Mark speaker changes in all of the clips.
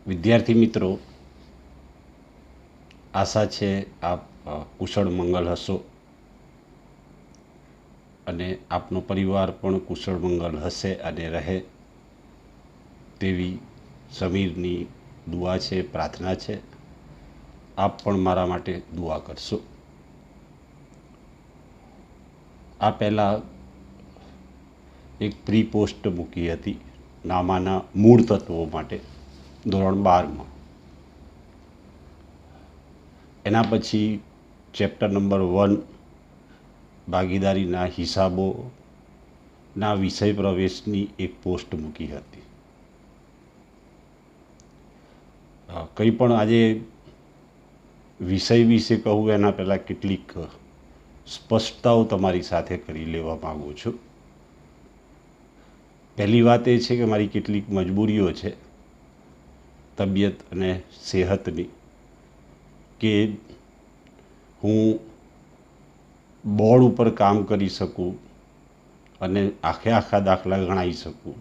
Speaker 1: વિદ્યાર્થી મિત્રો, આશા છે આપ કુશળ મંગલ હશો અને આપનો પરિવાર પણ કુશળ મંગલ હશે અને રહે તેવી સમીરની દુઆ છે, પ્રાર્થના છે. આપ પણ મારા માટે દુઆ કરશો. આ પહેલાં એક પ્રી પોસ્ટ મૂકી હતી નામાના મૂળ તત્વો માટે ધોરણ 12માં. એના પછી ચેપ્ટર નંબર 1 ભાગીદારીના હિસાબોના વિષય પ્રવેશની એક પોસ્ટ મૂકી હતી. કંઈ પણ આજે વિષય વિશે કહું એના પહેલાં કેટલીક સ્પષ્ટતાઓ તમારી સાથે કરી લેવા માગું છું. પહેલી વાત એ છે કે મારી કેટલીક મજબૂરીઓ છે તબિયત અને સેહતની, કે હું બોર્ડ ઉપર કામ કરી શકું અને આખા દાખલા ગણાવી શકું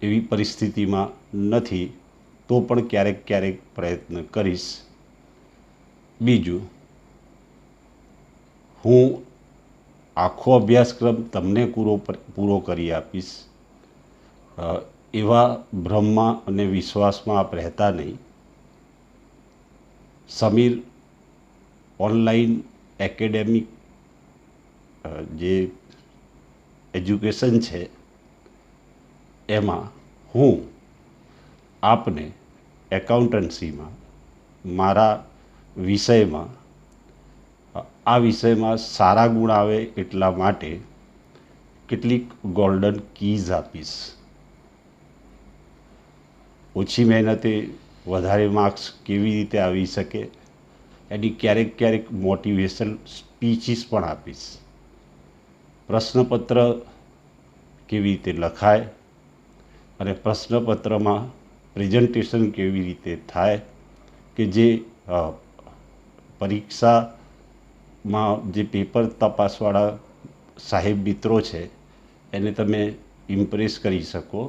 Speaker 1: એવી પરિસ્થિતિમાં નથી, તો પણ ક્યારેક પ્રયત્ન કરીશ. બીજું, હું આખો અભ્યાસક્રમ તમને પૂરો કરી આપીશ એવા ભ્રમમાં અને વિશ્વાસમાં આપ રહેતા નહીં. સમીર ઓનલાઈન એકેડેમિક જે એજ્યુકેશન છે એમાં હું આપને એકાઉન્ટન્સીમાં મારા વિષયમાં આ વિષયમાં સારા ગુણ આવે એટલા માટે કેટલીક ગોલ્ડન કીઝ આપીશ. ઓછી મહેનતે વધારે માર્ક્સ કેવી રીતે આવી શકે એની ક્યારેક મોટિવેશન સ્પીચીસ પણ આપીશ. પ્રશ્નપત્ર કેવી રીતે લખાય અને પ્રશ્નપત્રમાં પ્રેઝન્ટેશન કેવી રીતે થાય કે જે પરીક્ષામાં જે પેપર તપાસવાળા સાહેબ મિત્રો છે એને તમે ઇમ્પ્રેસ કરી શકો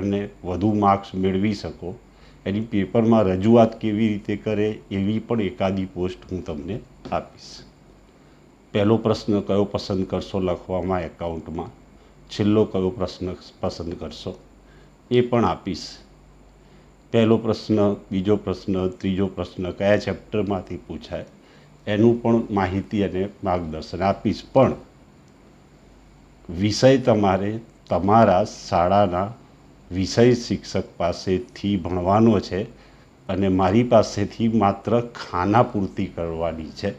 Speaker 1: અને વધુ માર્ક્સ મેળવી શકો એની પેપરમાં રજૂઆત કેવી રીતે કરે એવી પણ એકાદી પોસ્ટ હું તમને આપીશ. પહેલો પ્રશ્ન કયો પસંદ કરશો લખવામાં એકાઉન્ટમાં, છેલ્લો કયો પ્રશ્ન પસંદ કરશો એ પણ આપીશ. પહેલો પ્રશ્ન, બીજો પ્રશ્ન, ત્રીજો પ્રશ્ન કયા ચેપ્ટરમાંથી પૂછાય એનું પણ માહિતી અને માર્ગદર્શન આપીશ. પણ વિષય તમારે તમારા શાળાના વિષય શિક્ષક પાસેથી ભણવાનો છે અને મારી પાસેથી માત્ર ખાના પૂર્તિ કરવાની છે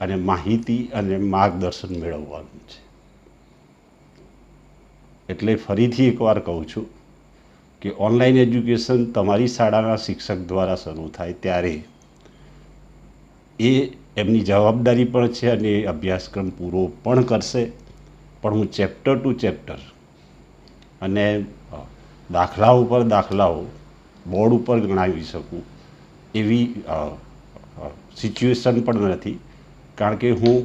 Speaker 1: અને માહિતી અને માર્ગદર્શન મેળવવાનું છે. એટલે ફરીથી એકવાર કહું છું કે ઓનલાઈન એજ્યુકેશન તમારી શાળાના શિક્ષક દ્વારા શરૂ થાય ત્યારે એ એમની જવાબદારી પણ છે અને એ અભ્યાસક્રમ પૂરો પણ કરશે. પણ હું ચેપ્ટર ટુ ચેપ્ટર અને દાખલાઓ પર દાખલાઓ બોર્ડ ઉપર ગણાવી શકું એવી સિચ્યુએશન પણ નથી, કારણ કે હું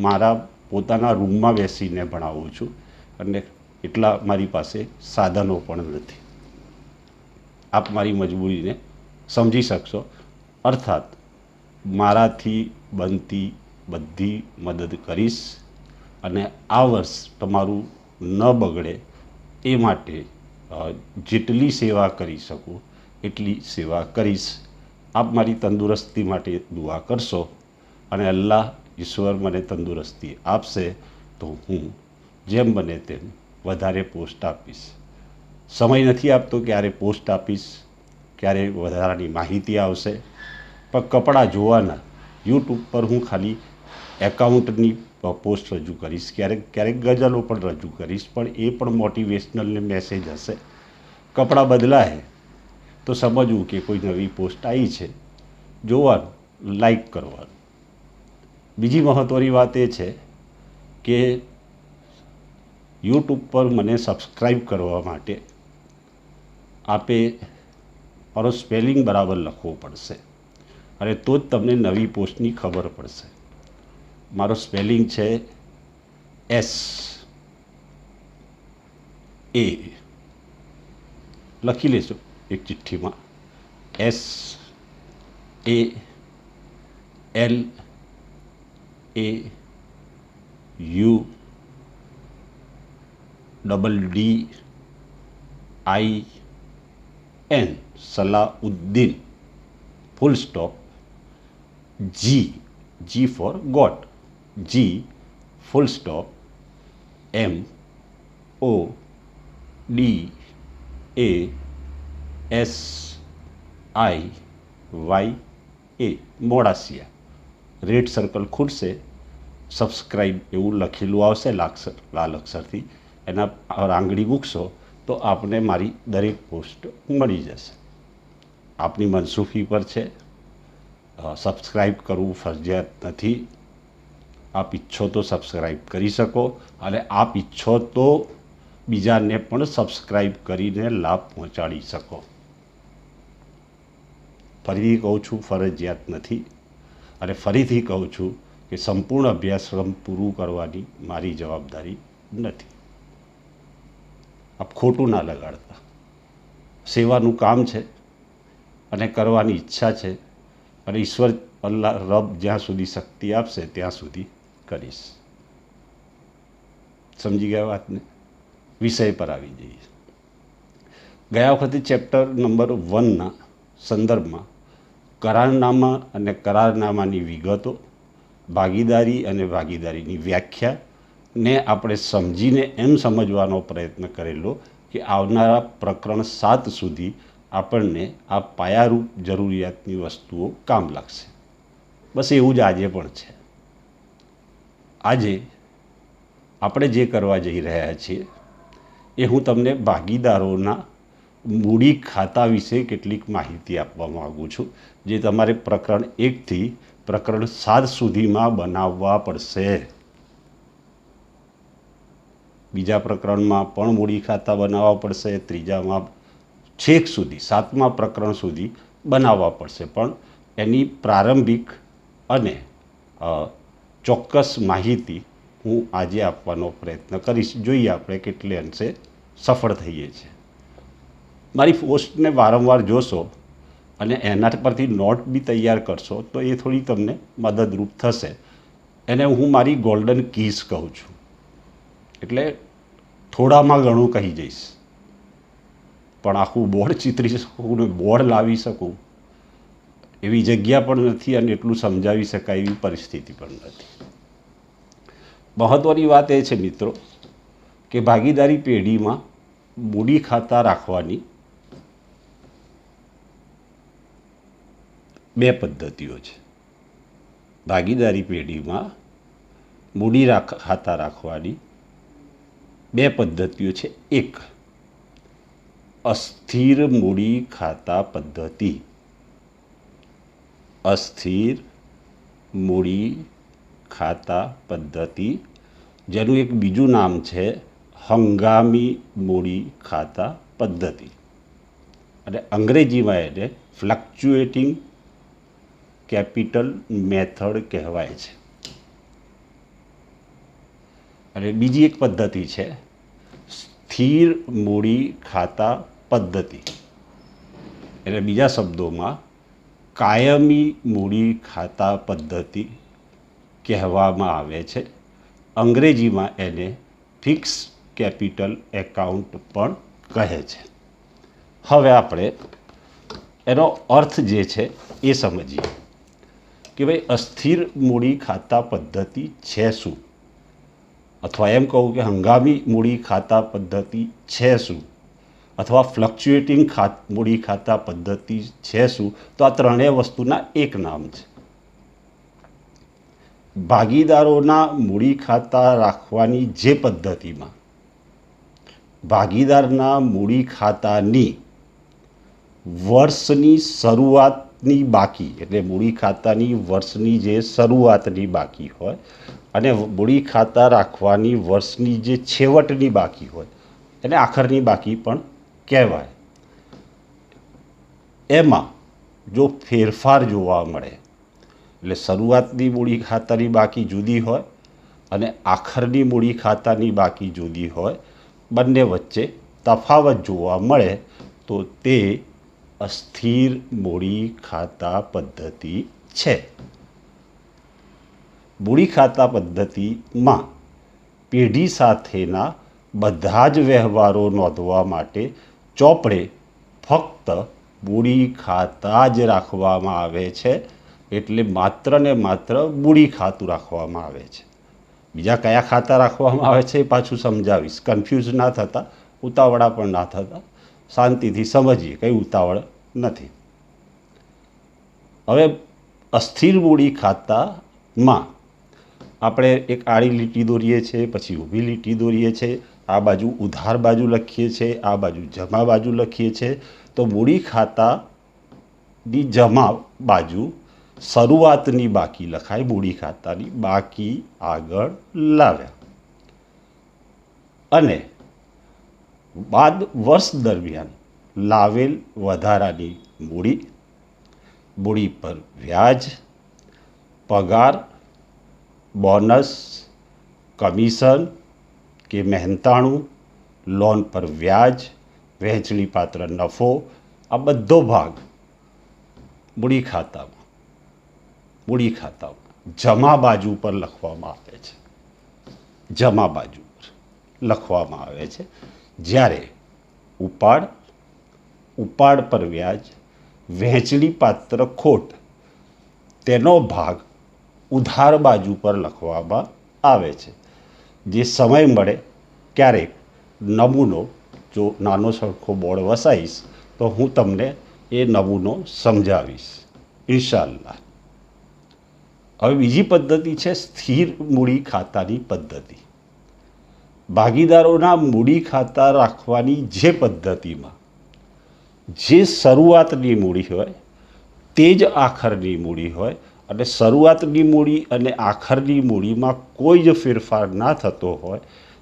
Speaker 1: મારા પોતાના રૂમમાં બેસીને ભણાવું છું અને એટલા મારી પાસે સાધનો પણ નથી. આપ મારી મજબૂરીને સમજી શકશો. અર્થાત મારાથી બનતી બધી મદદ કરીશ અને આ વર્ષ તમારું ન બગડે એ માટે જેટલી સેવા કરી શકું એટલી સેવા કરીશ. આપ મારી તંદુરસ્તી માટે દુઆ કરશો અને અલ્લાહ ઈશ્વર મને તંદુરસ્તી આપશે તો હું જેમ બને તેમ વધારે પોસ્ટ આપીશ. સમય નથી આપતો ક્યારે પોસ્ટ આપીશ, ક્યારે વધારાની માહિતી આવશે, પણ કપડાં જોવાના. યુટ્યુબ પર હું ખાલી એકાઉન્ટની પોસ્ટ રજૂ કરીશ, ક્યારેક ગઝલો પણ રજૂ કરીશ, પણ એ પણ મોટિવેશનલ મેસેજ હશે. કપડાં બદલાય તો સમજવું કે કોઈ નવી પોસ્ટ આવી છે, જોવાનું, લાઈક કરવાનું. બીજી મહત્ત્વની વાત એ છે કે યુટ્યુબ પર મને સબસ્ક્રાઈબ કરવા માટે આપે મારો સ્પેલિંગ બરાબર લખવો પડશે અને તો જ તમને નવી પોસ્ટની ખબર પડશે. મારો સ્પેલિંગ છે SA. લખી લેશો એક ચિઠ્ઠીમાં SALAUDDIN Salauddin full stop G for God G full stop MODASIA Modasiya. Red circle ખુલશે, સબસ્ક્રાઈબ એવું લખેલું આવશે લાલ અક્ષરથી, એના પર આંગળી મૂકશો તો આપને મારી દરેક પોસ્ટ મળી જશે. આપની મનસુખી પર છે, સબસ્ક્રાઈબ કરવું ફરજિયાત નથી. આપ ઈચ્છો તો સબસ્ક્રાઈબ કરી શકો અને આપ ઈચ્છો તો બીજાને પણ સબસ્ક્રાઈબ કરીને લાભ પહોંચાડી શકો. ફરીથી કહું છું, ફરજિયાત નથી. અને ફરીથી કહું છું કે સંપૂર્ણ અભ્યાસક્રમ પૂરું કરવાની મારી જવાબદારી નથી. આપ ખોટું ના લગાડતા. સેવાનું કામ છે અને કરવાની ઈચ્છા છે, અને ઈશ્વર અલ્લાહ રબ જ્યાં સુધી શક્તિ આપશે ત્યાં સુધી કરીશ. સમજી ગયા વાતને? વિષય પર આવી જઈએ. ગયા વખતે ચેપ્ટર નંબર 1ના સંદર્ભમાં કરારનામા અને કરારનામાની વિગતો, ભાગીદારી અને ભાગીદારીની વ્યાખ્યા ને આપણે સમજીને એમ સમજવાનો પ્રયત્ન કરેલો કે આવનારા પ્રકરણ 7 સુધી આપણને આ પાયારૂપ જરૂરિયાતની વસ્તુઓ કામ લાગશે. બસ એવું જ આજે પણ છે. આજે આપણે જે કરવા જઈ રહ્યા છીએ એ હું તમને ભાગીદારોના મૂડી ખાતા વિશે કેટલીક માહિતી આપવા માગું છું, જે તમારે પ્રકરણ 1થી પ્રકરણ 7 સુધીમાં બનાવવા પડશે. બીજા પ્રકરણમાં પણ મૂડી ખાતા બનાવવા પડશે, ત્રીજામાં છેક સુધી 7મા પ્રકરણ સુધી બનાવવા પડશે. પણ એની પ્રારંભિક અને ચોક્કસ માહિતી હું આજે આપવાનો પ્રયત્ન કરીશ. જોઈએ આપણે કેટલે અંશે સફળ થઈએ છીએ. મારી પોસ્ટને વારંવાર જોશો અને એના પરથી નોટ બી તૈયાર કરશો તો એ થોડી તમને મદદરૂપ થશે. એને હું મારી ગોલ્ડન કીઝ કહું છું. એટલે થોડામાં ઘણું કહી જઈશ, પણ આખું બોર્ડ ચિતરી શકું ને બોર્ડ લાવી શકું એવી જગ્યા પણ નથી, અને એટલું સમજાવી શકાય એવી પરિસ્થિતિ પણ નથી. મહત્ત્વની વાત એ છે મિત્રો કે ભાગીદારી પેઢીમાં મૂડી ખાતા રાખવાની 2 પદ્ધતિઓ છે. ભાગીદારી પેઢીમાં મૂડી ખાતા રાખવાની 2 પદ્ધતિઓ છે. એક અસ્થિર મૂડી ખાતા પદ્ધતિ. અસ્થિર મૂડી ખાતા પદ્ધતિ, જેનું એક બીજું નામ છે હંગામી મૂડી ખાતા પદ્ધતિ, અને અંગ્રેજીમાં એને ફ્લક્ચ્યુએટિંગ કેપિટલ મેથડ કહેવાય છે. અને બીજી એક પદ્ધતિ છે સ્થિર મૂડી ખાતા પદ્ધતિ, એટલે બીજા શબ્દોમાં કાયમી મૂડી ખાતા પદ્ધતિ કહેવામાં આવે છે. અંગ્રેજીમાં એને ફિક્સ કેપિટલ એકાઉન્ટ પણ કહે છે. હવે આપણે એનો અર્થ જે છે એ સમજીએ કે ભાઈ અસ્થિર મૂડી ખાતા પદ્ધતિ છે શું, અથવા એમ કહું કે હંગામી મૂડી ખાતા પદ્ધતિ છે શું, અથવા ફ્લક્ચ્યુએટિંગ મૂડી ખાતા પદ્ધતિ છે શું, તો આ ત્રણેય વસ્તુના એક નામ છે. ભાગીદારોના મૂડી ખાતા રાખવાની જે પદ્ધતિમાં ભાગીદારના મૂડી ખાતાની વર્ષની શરૂઆતની બાકી, એટલે મૂડી ખાતાની વર્ષની જે શરૂઆતની બાકી હોય અને મૂડી ખાતા રાખવાની વર્ષની જે છેવટની બાકી હોય એને આખરની બાકી પણ કહેવાય. એમાં જો ફેરફાર જોવા મળે, એટલે શરૂઆતની મૂડી ખાતાની બાકી જુદી હોય અને આખરની મૂડી ખાતાની બાકી જુદી હોય, બંને વચ્ચે તફાવત જોવા મળે તો તે અસ્થિર મૂડી ખાતા પદ્ધતિ છે. મૂડી ખાતા પદ્ધતિમાં પેઢી સાથેના બધા જ વ્યવહારો નોંધવા માટે ચોપડે ફક્ત મૂડી ખાતા જ રાખવામાં આવે છે. એટલે માત્ર ને માત્ર મૂડી ખાતું રાખવામાં આવે છે. બીજા કયા ખાતા રાખવામાં આવે છે એ પાછું સમજાવીશ. કન્ફ્યુઝ ના થતા, ઉતાવળા પણ ના થતા, શાંતિથી સમજીએ, કંઈ ઉતાવળ નથી. હવે અસ્થિર મૂડી ખાતામાં આપણે એક આડી લીટી દોરીએ છીએ, પછી ઊભી લીટી દોરીએ છીએ, આ બાજુ ઉધાર બાજુ લખીએ છીએ, આ બાજુ જમા બાજુ લખીએ છીએ. તો મૂડી ખાતાની જમા બાજુ શરૂઆતની બાકી લખાય, મૂડી ખાતાની બાકી આગળ લાવ્યા અને બાદ વર્ષ દરમિયાન લાવેલ વધારાની મૂડી, મૂડી પર વ્યાજ, પગાર, બોનસ, કમિશન કે મહેનતાણું, લોન પર વ્યાજ, વહેંચણી પાત્ર નફો, આ બધો ભાગ મૂડી ખાતામાં જમા બાજુ પર લખવામાં આવે છે. જમા બાજુ પર લખવામાં આવે છે. જ્યારે ઉપાડ પર વ્યાજ, વહેંચણી પાત્ર ખોટ, તેનો ભાગ ઉધાર બાજુ પર લખવામાં આવે છે. જે સમય મળે ક્યારેક નમૂનો, જો નાનો સરખો બોર્ડ વસાવીશ તો હું તમને એ નમૂનો સમજાવીશ ઇન્શાઅલ્લાહ. હવે બીજી પદ્ધતિ છે સ્થિર મૂડી ખાતાની પદ્ધતિ. ભાગીદારોના મૂડી ખાતા રાખવાની જે પદ્ધતિમાં જે શરૂઆતની મૂડી હોય તે જ આખરની મૂડી હોય અને શરૂઆતની મૂડી અને આખરની મૂડીમાં કોઈ જ ફેરફાર ના થતો હોય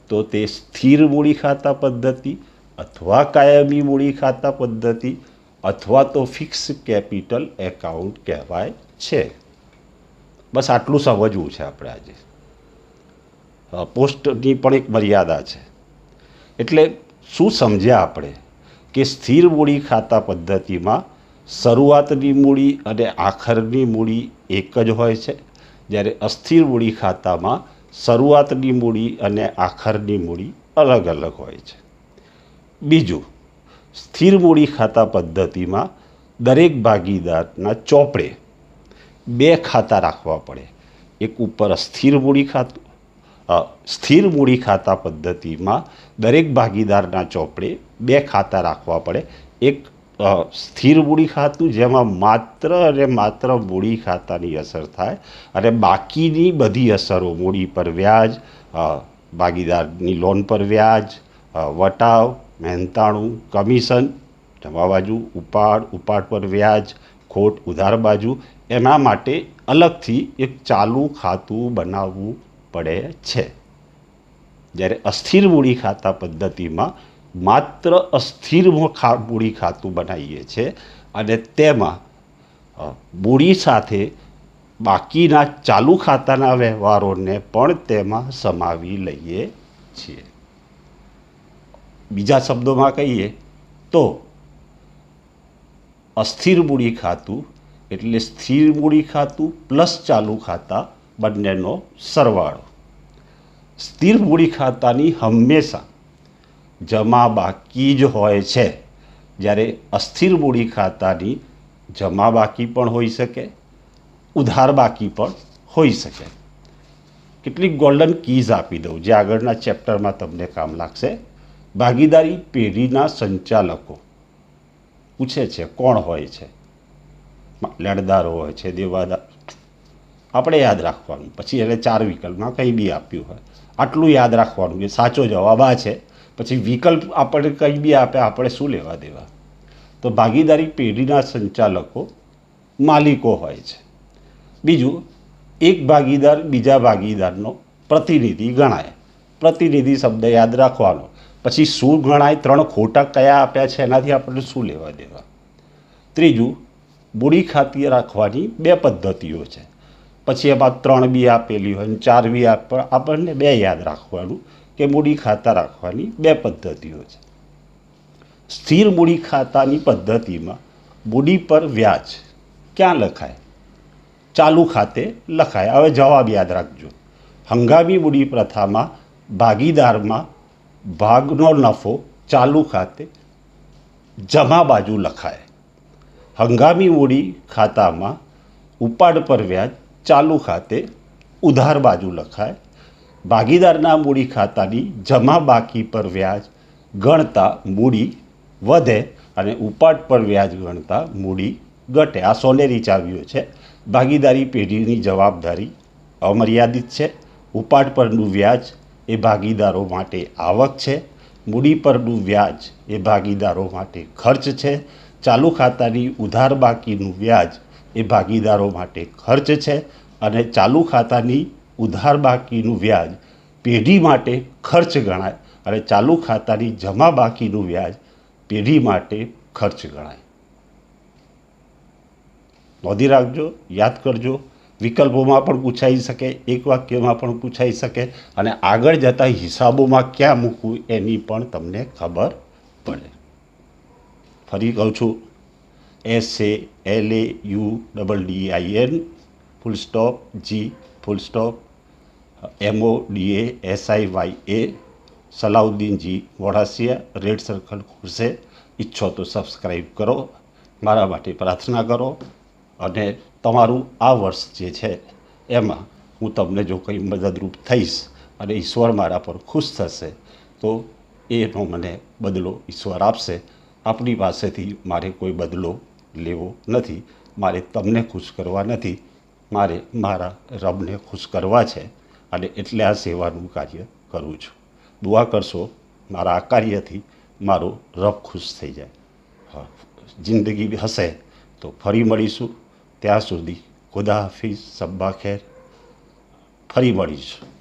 Speaker 1: તો તે સ્થિર મૂડી ખાતા પદ્ધતિ અથવા કાયમી મૂડી ખાતા પદ્ધતિ અથવા તો ફિક્સ કેપિટલ એકાઉન્ટ કહેવાય છે. બસ આટલું સમજવું છે આપણે આજે. પોસ્ટની પણ એક મર્યાદા છે. એટલે શું સમજ્યા આપણે કે સ્થિર મૂડી ખાતા પદ્ધતિમાં શરૂઆતની મૂડી અને આખરની મૂડી એક જ હોય છે, જ્યારે અસ્થિર મૂડી ખાતામાં શરૂઆતની મૂડી અને આખરની મૂડી અલગ અલગ હોય છે. બીજું, સ્થિર મૂડી ખાતા પદ્ધતિમાં દરેક ભાગીદારના ચોપડે બે ખાતા રાખવા પડે. એક ઉપર સ્થિર મૂડી ખાતું, સ્થિર મૂડી ખાતા પદ્ધતિમાં દરેક ભાગીદારના ચોપડે બે ખાતા રાખવા પડે. એક સ્થિર મૂડી ખાતું જેમાં માત્ર અને માત્ર મૂડી ખાતાની અસર થાય અને બાકીની બધી અસરો, મૂડી પર વ્યાજ, ભાગીદારની લોન પર વ્યાજ, વટાવ, મહેનતાણું, કમિશન, જમા બાજુ ઉપાડ પર વ્યાજ, ખોટ ઉધાર બાજુ, એના માટે અલગથી એક ચાલુ ખાતું બનાવવું પડે છે. જ્યારે અસ્થિર મૂડી ખાતા પદ્ધતિમાં માત્ર અસ્થિર મૂડી ખાતું બનાવીએ છીએ અને તેમાં મૂડી સાથે બાકીના ચાલુ ખાતાના વ્યવહારોને પણ તેમાં સમાવી લઈએ છીએ. બીજા શબ્દોમાં કહીએ તો અસ્થિર મૂડી ખાતું એટલે સ્થિર મૂડી ખાતું પ્લસ ચાલુ ખાતા બંનેનો સરવાળો. સ્થિર મૂડી ખાતાની હંમેશા જમા બાકી જ હોય છે, જ્યારે અસ્થિર મૂડી ખાતાની જમા બાકી પણ હોઈ શકે, ઉધાર બાકી પણ હોઈ શકે. કેટલીક ગોલ્ડન કીઝ આપી દઉં જે આગળના ચેપ્ટરમાં તમને કામ લાગશે. ભાગીદારી પેઢીના સંચાલકો પૂછે છે કોણ હોય છે? લેણદારો હોય છે, દેવાદાર, આપણે યાદ રાખવાનું. પછી એને 4 વિકલ્પમાં કંઈ બી આપ્યું હોય આટલું યાદ રાખવાનું કે સાચો જવાબ આ છે. પછી વિકલ્પ આપણે કંઈ બી આપે, આપણે શું લેવા દેવા. તો ભાગીદારી પેઢીના સંચાલકો માલિકો હોય છે. બીજું, એક ભાગીદાર બીજા ભાગીદારનો પ્રતિનિધિ ગણાય. પ્રતિનિધિ શબ્દ યાદ રાખવાનો. પછી શું ગણાય, 3 ખોટા કયા આપ્યા છે એનાથી આપણને શું લેવા દેવા. ત્રીજું, મૂડી ખાતી રાખવાની 2 પદ્ધતિઓ છે. પછી એમાં 3 બી આપેલી હોય અને 4 બી આપણને 2 યાદ રાખવાનું કે મૂડી ખાતા રાખવાની 2 પદ્ધતિઓ છે. સ્થિર મૂડી ખાતાની પદ્ધતિમાં મૂડી પર વ્યાજ ક્યાં લખાય? ચાલુ ખાતે લખાય. હવે જવાબ યાદ રાખજો. હંગામી મૂડી પ્રથામાં ભાગીદારમાં ભાગનો નફો ચાલુ ખાતે જમા બાજુ લખાય. હંગામી મૂડી ખાતામાં ઉપાડ પર વ્યાજ ચાલુ ખાતે ઉધાર બાજુ લખાય. ભાગીદારના મૂડી ખાતાની જમા બાકી પર વ્યાજ ગણતા મૂડી વધે અને ઉપાડ પર વ્યાજ ગણતા મૂડી ઘટે. આ સોનેરી ચાવીઓ છે. ભાગીદારી પેઢીની જવાબદારી અમર્યાદિત છે. ઉપાડ પરનું વ્યાજ એ ભાગીદારો માટે આવક છે. મૂડી પરનું વ્યાજ એ ભાગીદારો માટે ખર્ચ છે. ચાલુ ખાતાની ઉધાર બાકીનું વ્યાજ એ ભાગીદારો માટે ખર્ચ છે. અને ચાલુ ખાતાની ઉધાર બાકીનું વ્યાજ પેઢી માટે ખર્ચ ગણાય અને ચાલુ ખાતાની જમા બાકીનું વ્યાજ પેઢી માટે ખર્ચ ગણાય. નોંધી રાખજો, યાદ કરજો. વિકલ્પોમાં પણ પૂછાઈ શકે, એક વાક્યમાં પણ પૂછાઈ શકે અને આગળ જતા હિસાબોમાં ક્યાં મૂકવું એની પણ તમને ખબર પડે. ફરી કહું છું, SALAUDDIN full stop G full stop MODASIYA Salauddinji Modasiya. Red circle ખુલશે. ઈચ્છો તો સબસ્ક્રાઈબ કરો, મારા માટે પ્રાર્થના કરો અને તમારું આ વર્ષ જે છે એમાં હું તમને જો કંઈ મદદરૂપ થઈશ અને ઈશ્વર મારા પર ખુશ થશે તો એનો મને બદલો ઈશ્વર આપશે. આપણી પાસેથી મારે કોઈ બદલો લેવો નથી. મારે તમને ખુશ કરવા નથી, મારે મારા રબને ખુશ કરવા છે અને એટલે આ સેવાનું કાર્ય કરું છું. દુઆ કરશો મારા આ કાર્યથી મારો રબ ખુશ થઈ જાય. હા, જિંદગી હશે તો ફરી મળીશું. ત્યાં સુધી ખુદા હાફિઝ, સબ્બા ખેર. ફરી મળીશું.